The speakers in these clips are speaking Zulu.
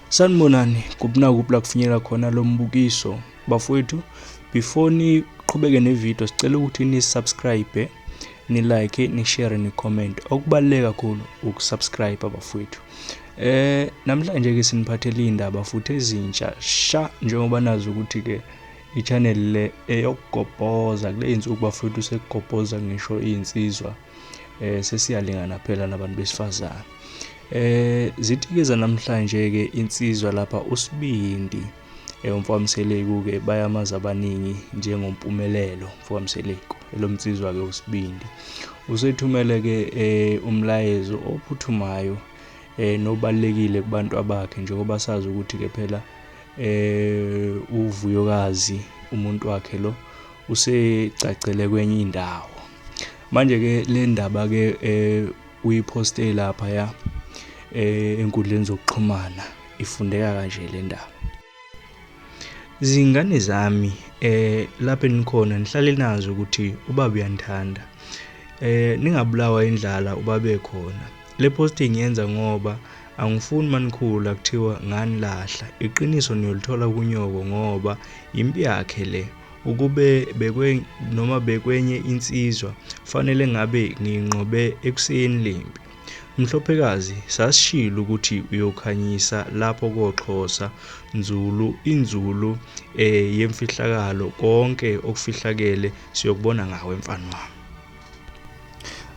Sanibonani, kubunaka la kufinyela khona lo mbukiso. Bafowethu, before niqhubeke nevideo sicela ukuthi ni-subscribe, ni-like, ni-share, ni-comment. Okubaluleke kakhulu ukusubscribe bafowethu. Namhlanje ke siniphathele indaba futhi ezintsha njengoba nazi ukuthi ke i-channel le eyokugobhoza kule insuku bafowethu sekugobhoza ngisho insizwa sesiyalingana phela nabantu besifazana. Zitikeza namhlanje ke insizwa lapha uSibindi umfamseleko ke bayamaza abaningi njengompumelelo mfamseleko elomnsizwa ke uSibindi usethumele ke umlayezo ophuthumayo nobalekile kubantu abakhe njengoba sazi ukuthi ke phela uVuyokazi umuntu wakhe lo usecacele kwenye indawo. Manje ke le ndaba ke uyiposte lapha ya enkundleni zokuxhumana ifundeka kanje le ndaba. Zingane zami lapha enikhona nihlale nazi ukuthi ubaba uyanithanda. Ningabulawa indlala ubabe khona. Le posting yenza ngoba angifuni manikhula kuthiwa nganilahla. Iqiniso niyolithola kunyoko ngoba impi yakhe le ukube bekwenye insizwa fanele ngabe nginqobe ekuseni lempi. Mhlophekazi sasishilo ukuthi uyokhanyisa lapho koXhosa nzulu inzulu yemfihlakalo konke okufihlakele siyokubona ngawe mfana wami.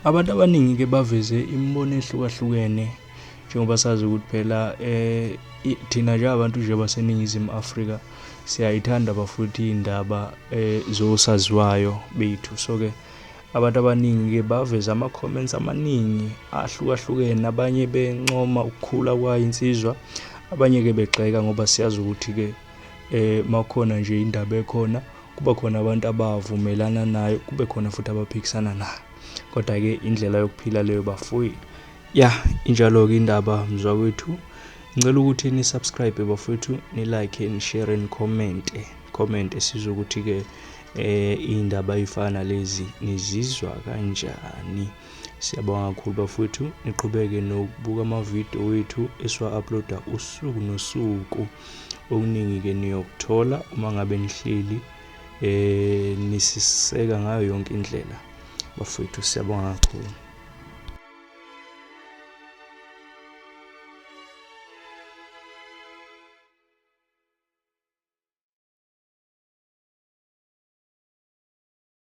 Abantu abaningi ke baveze imibono ehlukahlukene njengoba sazi ukuthi phela thina nje abantu nje baseningizimu Afrika siyayithanda bafuthi indaba zosaziwayo bethu. So ke abantu abaningi ke baveza ama-comments amaningi ahlukahlukene, abanye bencoma ukukhula kwayo insizwa, abanye ke begxeka ngoba siyazi ukuthi ke makhona nje indaba ekhona kuba khona abantu abavumelana nayo, kube khona futhi abaphikisana nayo. Kodwa ke indlela yokuphila leyo bafowethu. Injalo ke indaba mzwakwethu. Ngicela ukuthi ni subscribe bafowethu, ni like, ni share, ni comment sizokuthi ke indaba ezifana lezi nizizwa kanjani. Siyabonga kakhulu bafowethu, niqhubeke nokubuka ama-video wethu esiwa-uploada usuku nosuku. Okuningi ke niyokuthola uma ngabe nihleli nisiseka ngayo yonke indlela bafowethu. Siyabonga kakhulu.